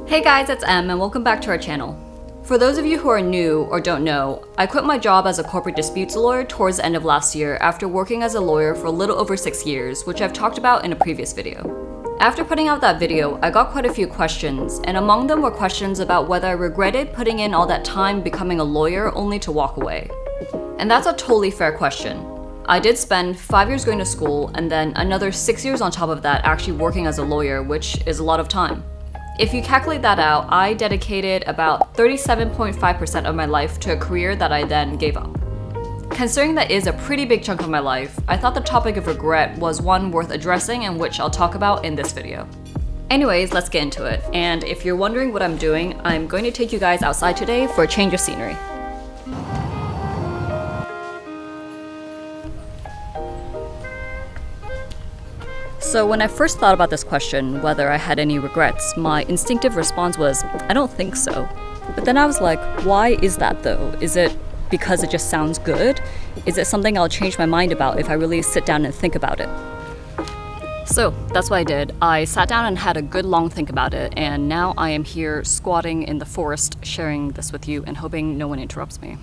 Hey guys, it's Em and welcome back to our channel. For those of you who are new or don't know, I quit my job as a corporate disputes lawyer towards the end of last year after working as a lawyer for a little over 6 years, which I've talked about in a previous video. After putting out that video, I got quite a few questions, and among them were questions about whether I regretted putting in all that time becoming a lawyer only to walk away. And that's a totally fair question. I did spend 5 years going to school and then another 6 years on top of that actually working as a lawyer, which is a lot of time. If you calculate that out, I dedicated about 37.5% of my life to a career that I then gave up. Considering that is a pretty big chunk of my life, I thought the topic of regret was one worth addressing and which I'll talk about in this video. Anyways, let's get into it. And if you're wondering what I'm doing, I'm going to take you guys outside today for a change of scenery. So when I first thought about this question, whether I had any regrets, my instinctive response was, I don't think so. But then I was like, why is that though? Is it because it just sounds good? Is it something I'll change my mind about if I really sit down and think about it? So that's what I did. I sat down and had a good long think about it, and now I am here squatting in the forest sharing this with you and hoping no one interrupts me.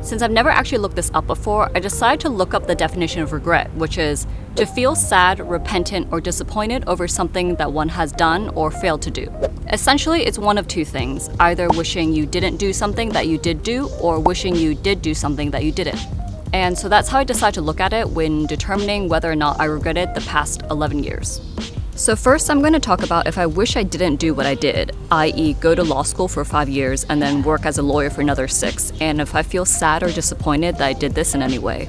Since I've never actually looked this up before, I decided to look up the definition of regret, which is to feel sad, repentant, or disappointed over something that one has done or failed to do. Essentially, it's one of two things, either wishing you didn't do something that you did do, or wishing you did do something that you didn't. And so that's how I decided to look at it when determining whether or not I regretted the past 11 years. So first, I'm going to talk about if I wish I didn't do what I did, i.e. go to law school for 5 years and then work as a lawyer for another 6, and if I feel sad or disappointed that I did this in any way.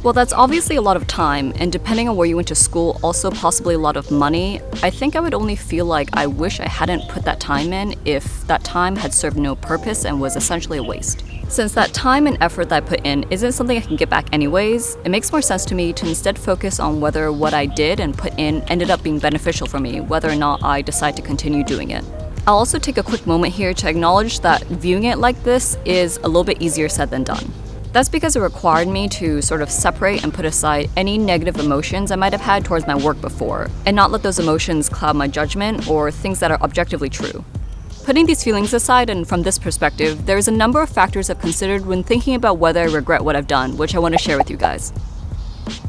Well, that's obviously a lot of time, and depending on where you went to school, also possibly a lot of money. I think I would only feel like I wish I hadn't put that time in if that time had served no purpose and was essentially a waste. Since that time and effort that I put in isn't something I can get back anyways, it makes more sense to me to instead focus on whether what I did and put in ended up being beneficial for me, whether or not I decide to continue doing it. I'll also take a quick moment here to acknowledge that viewing it like this is a little bit easier said than done. That's because it required me to sort of separate and put aside any negative emotions I might have had towards my work before, and not let those emotions cloud my judgment or things that are objectively true. Putting these feelings aside, and from this perspective, there's a number of factors I've considered when thinking about whether I regret what I've done, which I want to share with you guys.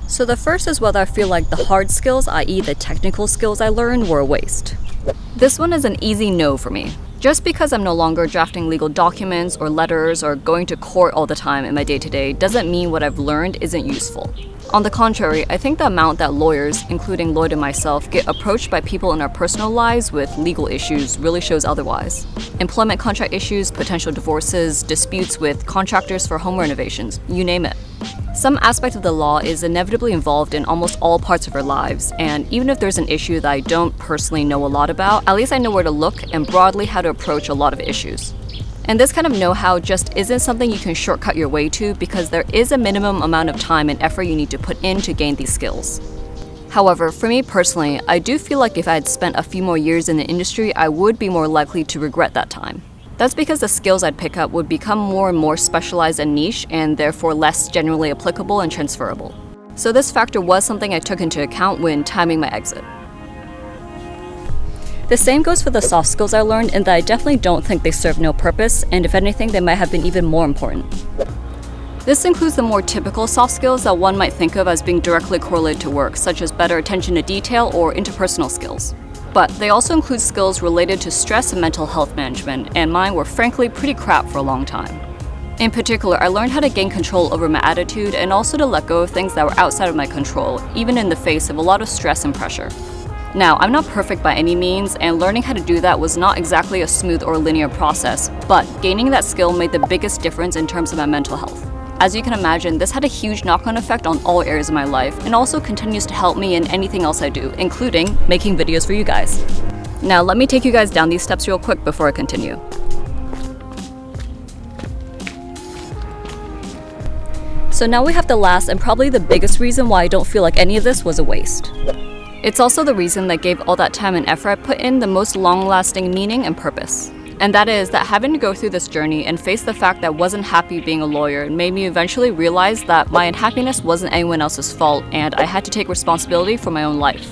So the first is whether I feel like the hard skills, i.e. the technical skills I learned, were a waste. This one is an easy no for me. Just because I'm no longer drafting legal documents or letters or going to court all the time in my day-to-day doesn't mean what I've learned isn't useful. On the contrary, I think the amount that lawyers, including Lloyd and myself, get approached by people in our personal lives with legal issues really shows otherwise. Employment contract issues, potential divorces, disputes with contractors for home renovations, you name it. Some aspect of the law is inevitably involved in almost all parts of our lives, and even if there's an issue that I don't personally know a lot about, at least I know where to look and broadly how to approach a lot of issues. And this kind of know-how just isn't something you can shortcut your way to because there is a minimum amount of time and effort you need to put in to gain these skills. However, for me personally, I do feel like if I had spent a few more years in the industry, I would be more likely to regret that time. That's because the skills I'd pick up would become more and more specialized and niche, and therefore less generally applicable and transferable. So this factor was something I took into account when timing my exit. The same goes for the soft skills I learned, in that I definitely don't think they serve no purpose, and if anything, they might have been even more important. This includes the more typical soft skills that one might think of as being directly correlated to work, such as better attention to detail or interpersonal skills. But they also include skills related to stress and mental health management, and mine were frankly pretty crap for a long time. In particular, I learned how to gain control over my attitude and also to let go of things that were outside of my control, even in the face of a lot of stress and pressure. Now, I'm not perfect by any means, and learning how to do that was not exactly a smooth or linear process, but gaining that skill made the biggest difference in terms of my mental health. As you can imagine, this had a huge knock-on effect on all areas of my life, and also continues to help me in anything else I do, including making videos for you guys. Now, let me take you guys down these steps real quick before I continue. So now we have the last and probably the biggest reason why I don't feel like any of this was a waste. It's also the reason that gave all that time and effort I put in the most long-lasting meaning and purpose. And that is that having to go through this journey and face the fact that I wasn't happy being a lawyer made me eventually realize that my unhappiness wasn't anyone else's fault and I had to take responsibility for my own life.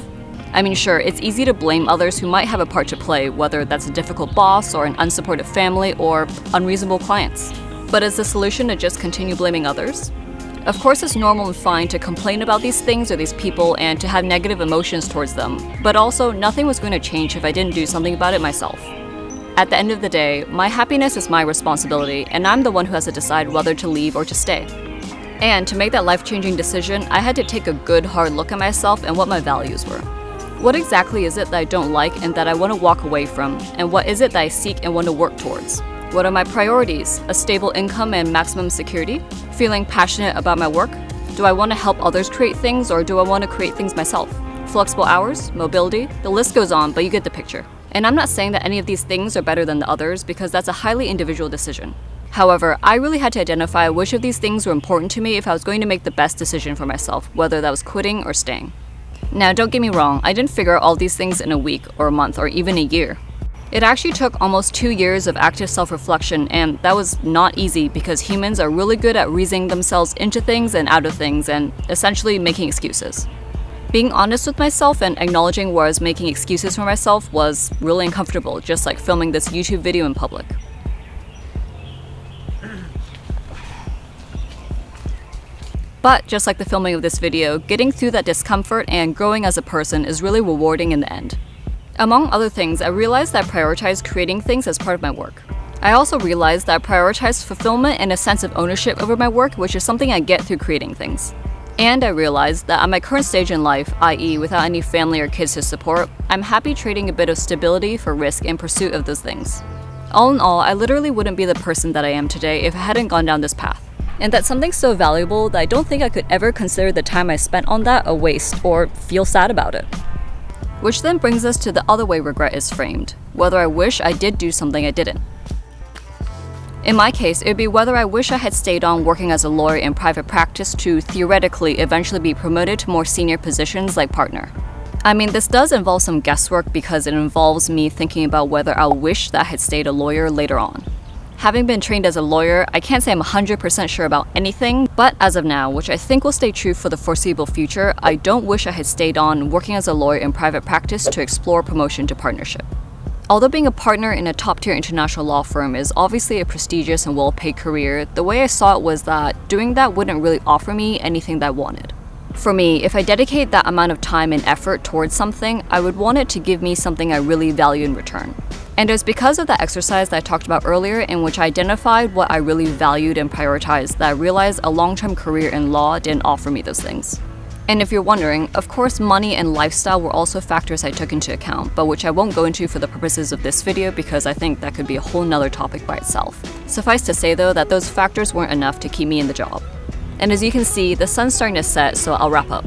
I mean, sure, it's easy to blame others who might have a part to play, whether that's a difficult boss or an unsupportive family or unreasonable clients. But is the solution to just continue blaming others? Of course, it's normal and fine to complain about these things or these people and to have negative emotions towards them, but also nothing was going to change if I didn't do something about it myself. At the end of the day, my happiness is my responsibility, and I'm the one who has to decide whether to leave or to stay. And to make that life-changing decision, I had to take a good hard look at myself and what my values were. What exactly is it that I don't like and that I want to walk away from, and what is it that I seek and want to work towards? What are my priorities? A stable income and maximum security? Feeling passionate about my work? Do I want to help others create things, or do I want to create things myself? Flexible hours? Mobility? The list goes on, but you get the picture. And I'm not saying that any of these things are better than the others, because that's a highly individual decision. However, I really had to identify which of these things were important to me if I was going to make the best decision for myself, whether that was quitting or staying. Now, don't get me wrong, I didn't figure out all these things in a week or a month or even a year. It actually took almost 2 years of active self-reflection, and that was not easy because humans are really good at reasoning themselves into things and out of things and essentially making excuses. Being honest with myself and acknowledging where I was making excuses for myself was really uncomfortable, just like filming this YouTube video in public. But just like the filming of this video, getting through that discomfort and growing as a person is really rewarding in the end. Among other things, I realized that I prioritized creating things as part of my work. I also realized that I prioritized fulfillment and a sense of ownership over my work, which is something I get through creating things. And I realized that at my current stage in life, i.e. without any family or kids to support, I'm happy trading a bit of stability for risk in pursuit of those things. All in all, I literally wouldn't be the person that I am today if I hadn't gone down this path. And that's something so valuable that I don't think I could ever consider the time I spent on that a waste or feel sad about it. Which then brings us to the other way regret is framed, whether I wish I did do something I didn't. In my case, it would be whether I wish I had stayed on working as a lawyer in private practice to theoretically eventually be promoted to more senior positions like partner. I mean, this does involve some guesswork because it involves me thinking about whether I'll wish that I had stayed a lawyer later on. Having been trained as a lawyer, I can't say I'm 100% sure about anything, but as of now, which I think will stay true for the foreseeable future, I don't wish I had stayed on working as a lawyer in private practice to explore promotion to partnership. Although being a partner in a top-tier international law firm is obviously a prestigious and well-paid career, the way I saw it was that doing that wouldn't really offer me anything that I wanted. For me, if I dedicate that amount of time and effort towards something, I would want it to give me something I really value in return. And it was because of that exercise that I talked about earlier, in which I identified what I really valued and prioritized, that I realized a long-term career in law didn't offer me those things. And if you're wondering, of course money and lifestyle were also factors I took into account, but which I won't go into for the purposes of this video because I think that could be a whole nother topic by itself. Suffice to say though that those factors weren't enough to keep me in the job. And as you can see, the sun's starting to set, so I'll wrap up.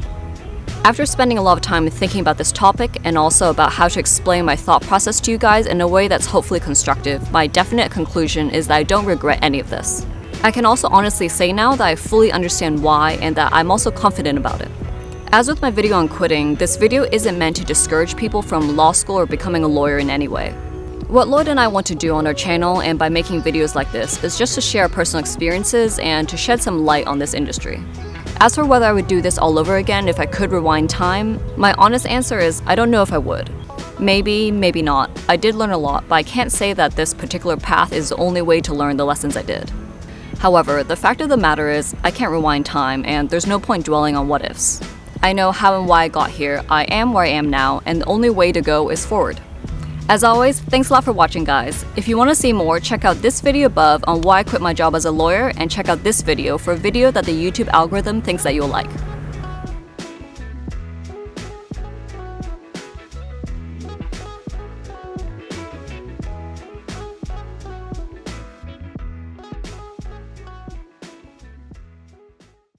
After spending a lot of time thinking about this topic and also about how to explain my thought process to you guys in a way that's hopefully constructive, my definite conclusion is that I don't regret any of this. I can also honestly say now that I fully understand why and that I'm also confident about it. As with my video on quitting, this video isn't meant to discourage people from law school or becoming a lawyer in any way. What Lloyd and I want to do on our channel and by making videos like this is just to share our personal experiences and to shed some light on this industry. As for whether I would do this all over again if I could rewind time, my honest answer is I don't know if I would. Maybe, maybe not. I did learn a lot, but I can't say that this particular path is the only way to learn the lessons I did. However, the fact of the matter is I can't rewind time and there's no point dwelling on what ifs. I know how and why I got here, I am where I am now, and the only way to go is forward. As always, thanks a lot for watching guys. If you want to see more, check out this video above on why I quit my job as a lawyer and check out this video for a video that the YouTube algorithm thinks that you'll like.